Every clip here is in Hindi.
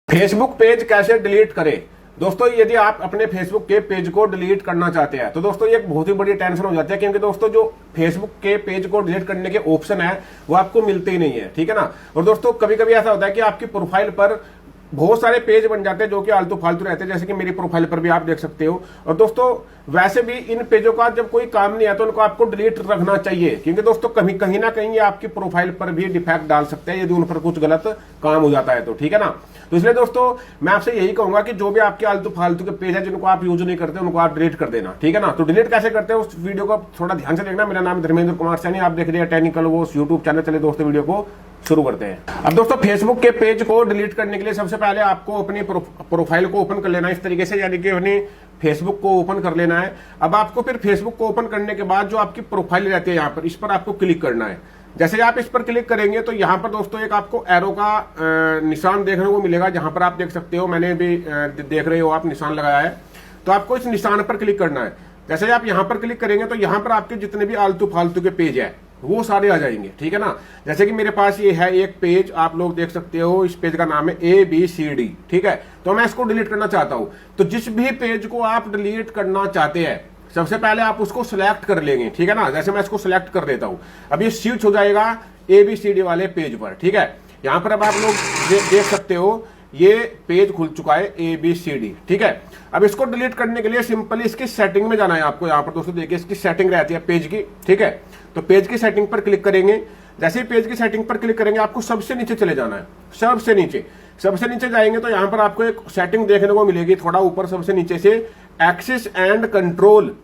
फेसबुक पेज कैसे डिलीट करें। दोस्तों यदि आप अपने फेसबुक के पेज को डिलीट करना चाहते हैं तो दोस्तों ये एक बहुत ही बड़ी टेंशन हो जाती है, क्योंकि दोस्तों जो फेसबुक के पेज को डिलीट करने के ऑप्शन है वो आपको मिलते ही नहीं है, ठीक है ना। और दोस्तों कभी कभी ऐसा होता है कि आपकी प्रोफाइल पर बहुत सारे पेज बन जाते हैं जो कि आलतू फालतू रहते हैं, जैसे कि मेरी प्रोफाइल पर भी आप देख सकते हो। और दोस्तों वैसे भी इन पेजों का जब कोई काम नहीं है तो उनको आपको डिलीट रखना चाहिए, क्योंकि दोस्तों कहीं ना कहीं ये आपकी प्रोफाइल पर भी डिफेक्ट डाल सकते हैं यदि उन पर कुछ गलत काम हो जाता है तो, ठीक है ना। तो इसलिए दोस्तों मैं आपसे यही कहूंगा कि जो भी आपके आलतू फालतू के पेज है जिनको आप यूज नहीं करते उनको आप डिलीट कर देना, ठीक है ना। तो डिलीट कैसे करते हैं उस वीडियो को थोड़ा ध्यान से देखना। मेरा नाम धर्मेंद्र कुमार सैनी, आप देख रहे हैं टेक्निकल वो यूट्यूब चैनल। चले दोस्तों वीडियो को शुरू करते हैं। अब दोस्तों फेसबुक के पेज को डिलीट करने के लिए सबसे पहले आपको अपनी प्रोफाइल को ओपन कर लेना है इस तरीके से, यानी कि अपनी फेसबुक को ओपन कर लेना है। अब आपको फिर फेसबुक को ओपन करने के बाद जो आपकी प्रोफाइल रहती है यहाँ पर, इस पर आपको क्लिक करना है। जैसे आप इस पर क्लिक करेंगे तो यहाँ पर दोस्तों एक आपको एरो का निशान देखने को मिलेगा, जहां पर आप देख सकते हो, मैंने भी देख रहे हो आप निशान लगाया है। तो आपको इस निशान पर क्लिक करना है। जैसे आप यहाँ पर क्लिक करेंगे तो यहाँ पर आपके जितने भी आलतू फालतू के पेज है वो सारे आ जाएंगे, ठीक है ना। जैसे कि मेरे पास ये है एक पेज, आप लोग देख सकते हो, इस पेज का नाम है ABCD, ठीक है। तो मैं इसको डिलीट करना चाहता हूं। तो जिस भी पेज को आप डिलीट करना चाहते हैं सबसे पहले आप उसको सिलेक्ट कर लेंगे, ठीक है ना। जैसे मैं इसको सिलेक्ट कर देता हूं, अब ये स्विच हो जाएगा ABCD वाले पेज पर, ठीक है। यहां पर अब आप लोग देख सकते हो ये पेज खुल चुका है ABCD, ठीक है। अब इसको डिलीट करने के लिए सिंपली इसकी सेटिंग में जाना है आपको। यहाँ पर दोस्तों देखिए इसकी सेटिंग रहती है पेज की, ठीक है। तो पेज की सेटिंग पर क्लिक करेंगे। जैसे ही पेज की सेटिंग पर क्लिक करेंगे आपको सबसे नीचे चले जाना है, सबसे नीचे जाएंगे तो यहाँ पर आपको एक सेटिंग देखने को मिलेगी थोड़ा ऊपर सबसे नीचे से, एक्सेस एंड कंट्रोल।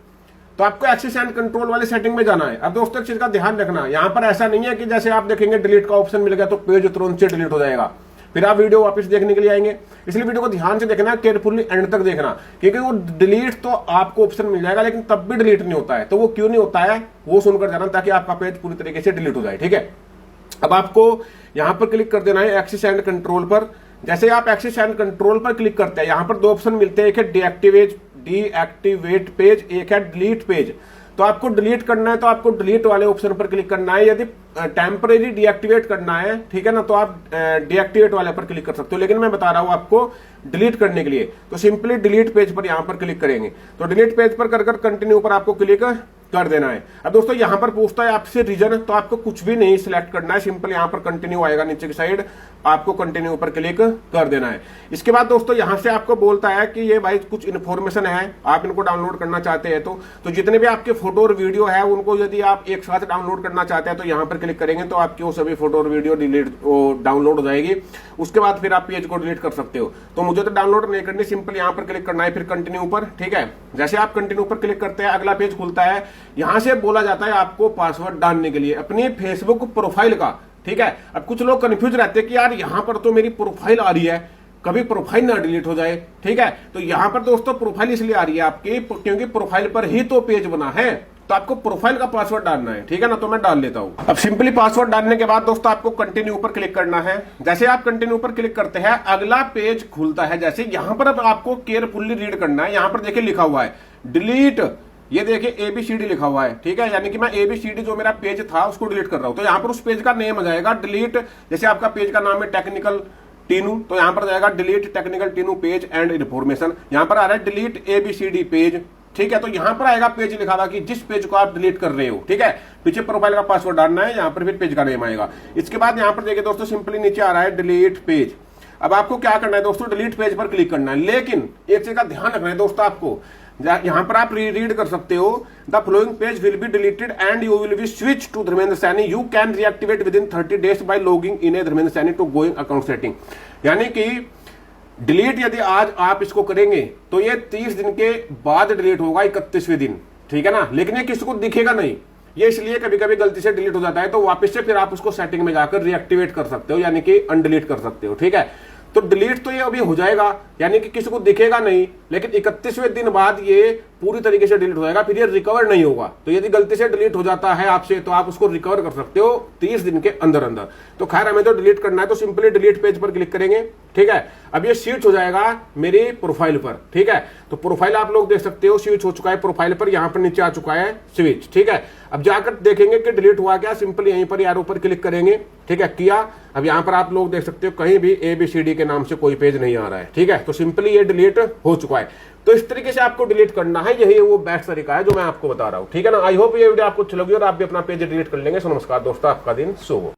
तो आपको एक्सेस एंड कंट्रोल वाले सेटिंग में जाना है। अब दोस्तों एक चीज का ध्यान रखना, यहाँ पर ऐसा नहीं है कि जैसे आप देखेंगे डिलीट का ऑप्शन मिल गया तो पेज तुरंत से डिलीट हो जाएगा, फिर आप वीडियो वापस देखने के लिए आएंगे। इसलिए वीडियो को ध्यान से देखना, केयरफुली एंड तक देखना, क्योंकि वो डिलीट तो आपको ऑप्शन मिल जाएगा लेकिन तब भी डिलीट नहीं होता है। तो वो क्यों नहीं होता है वो सुनकर जाना, ताकि आपका पेज पूरी तरीके से डिलीट हो जाए, ठीक है। अब आपको यहां पर क्लिक कर देना है एक्सेस एंड कंट्रोल पर। जैसे आप एक्सेस एंड कंट्रोल पर क्लिक करते हैं यहाँ पर दो ऑप्शन मिलते हैं, एक है डीएक्टिवेट पेज, एक है डिलीट पेज। तो आपको डिलीट करना है तो आपको डिलीट वाले ऑप्शन पर क्लिक करना है। यदि टेम्परेरी डीएक्टिवेट करना है, ठीक है ना, तो आप डीएक्टिवेट वाले पर क्लिक कर सकते हो, लेकिन मैं बता रहा हूं आपको डिलीट करने के लिए तो सिंपली डिलीट पेज पर यहां पर क्लिक करेंगे। तो डिलीट पेज पर कर कंटिन्यू पर आपको क्लिक कर देना है। अब दोस्तों यहां पर पूछता है आपसे रीजन, तो आपको कुछ भी नहीं सिलेक्ट करना है, सिंपल यहां पर कंटिन्यू आएगा नीचे की साइड, आपको कंटिन्यू पर क्लिक कर देना है। इसके बाद दोस्तों यहां से आपको बोलता है कि ये भाई कुछ इन्फॉर्मेशन है, आप इनको डाउनलोड करना चाहते हैं तो जितने भी आपके फोटो और वीडियो है उनको यदि आप एक साथ डाउनलोड करना चाहते हैं तो यहां पर क्लिक करेंगे तो आपकी वो सभी फोटो और वीडियो डाउनलोड हो जाएगी। उसके बाद फिर आप पेज को डिलीट कर सकते हो। तो मुझे तो डाउनलोड नहीं करनी, सिंपल यहां पर क्लिक करना है, फिर कंटिन्यू पर, ठीक है। जैसे आप कंटिन्यू पर क्लिक करते हैं अगला पेज खुलता है। यहां से बोला जाता है आपको पासवर्ड डालने के लिए अपनी फेसबुक प्रोफाइल का, ठीक है। अब कुछ लोग कंफ्यूज रहते हैं कि यार यहां पर तो मेरी प्रोफाइल आ रही है, कभी प्रोफाइल ना डिलीट हो जाए, ठीक है। तो यहां पर दोस्तों प्रोफाइल इसलिए आ रही है आपकी क्योंकि प्रोफाइल पर ही तो पेज बना है, तो आपको प्रोफाइल का पासवर्ड डालना है, ठीक है ना। तो मैं डाल लेता हूं। अब सिंपली पासवर्ड डालने के बाद दोस्तों आपको कंटिन्यू पर क्लिक करना है। जैसे आप कंटिन्यू पर क्लिक करते हैं अगला पेज खुलता है। जैसे यहां पर अब आपको केयरफुली रीड करना है। यहां पर देखिए लिखा हुआ है डिलीट, ये देखिए ABCD लिखा हुआ है, ठीक है। यानी कि मैं ABCD जो मेरा पेज था उसको डिलीट कर रहा हूं। तो यहां पर उस पेज का नेम आ जाएगा डिलीट। जैसे आपका पेज का नाम है टेक्निकल टीनू, तो यहां पर जाएगा delete technical Tinu page and information. यहां पर आ रहा है डिलीट ABCD पेज, ठीक है। तो यहां पर आएगा पेज लिखा हुआ कि जिस पेज को आप डिलीट कर रहे हो, ठीक है। पीछे प्रोफाइल का पासवर्ड डालना है, यहां पर फिर पेज का नेम आएगा। इसके बाद यहां पर देखिए दोस्तों सिंपली नीचे आ रहा है डिलीट पेज। अब आपको क्या करना है दोस्तों, डिलीट पेज पर क्लिक करना है। लेकिन एक चीज का ध्यान रखना है दोस्तों, आपको यहां पर आप रीड कर सकते हो, the flowing page will be deleted and you will be switch to Dharmendra Saini, you can reactivate with in 30 days by logging in a Dharmendra Saini to going account setting. यानी कि डिलीट यदि आज आप इसको करेंगे तो ये 30 दिन के बाद डिलीट होगा, 31वें दिन, ठीक है ना। लेकिन ये किसी को दिखेगा नहीं, ये इसलिए कभी कभी गलती से डिलीट हो जाता है, तो वापस से फिर आप उसको सेटिंग में जाकर रीएक्टिवेट कर सकते हो, यानी कि अनडिलीट कर सकते हो, ठीक है। तो डिलीट तो ये अभी हो जाएगा, यानी कि किसी को दिखेगा नहीं, लेकिन 31वें दिन बाद ये पूरी तरीके से डिलीट हो जाएगा, फिर ये रिकवर नहीं होगा। तो यदि गलती से डिलीट हो जाता है आपसे तो आप उसको रिकवर कर सकते हो 30 दिन के अंदर अंदर। तो खैर हमें तो डिलीट करना है, तो सिंपली डिलीट पेज पर क्लिक करेंगे। ठीक है, अब ये स्विच हो जाएगा मेरी प्रोफाइल पर। ठीक है, तो प्रोफाइल आप लोग देख सकते हो स्विच हो चुका है प्रोफाइल पर, यहां पर नीचे आ चुका है स्विच। ठीक है, अब जाकर देखेंगे कि डिलीट हुआ क्या, सिंपली यहीं पर यार ऊपर क्लिक करेंगे। ठीक है, किया। अब यहां पर आप लोग देख सकते हो कहीं भी ABCD के नाम से कोई पेज नहीं आ रहा है। ठीक है, तो सिंपली ये डिलीट हो चुका है। तो इस तरीके से आपको डिलीट करना है, यही वो बेस्ट तरीका है जो मैं आपको बता रहा हूं। ठीक है ना, आई होप ये वीडियो आपको अच्छी लगी और आप भी अपना पेज डिलीट कर लेंगे। सो नमस्कार दोस्तों, आपका दिन शुभ हो।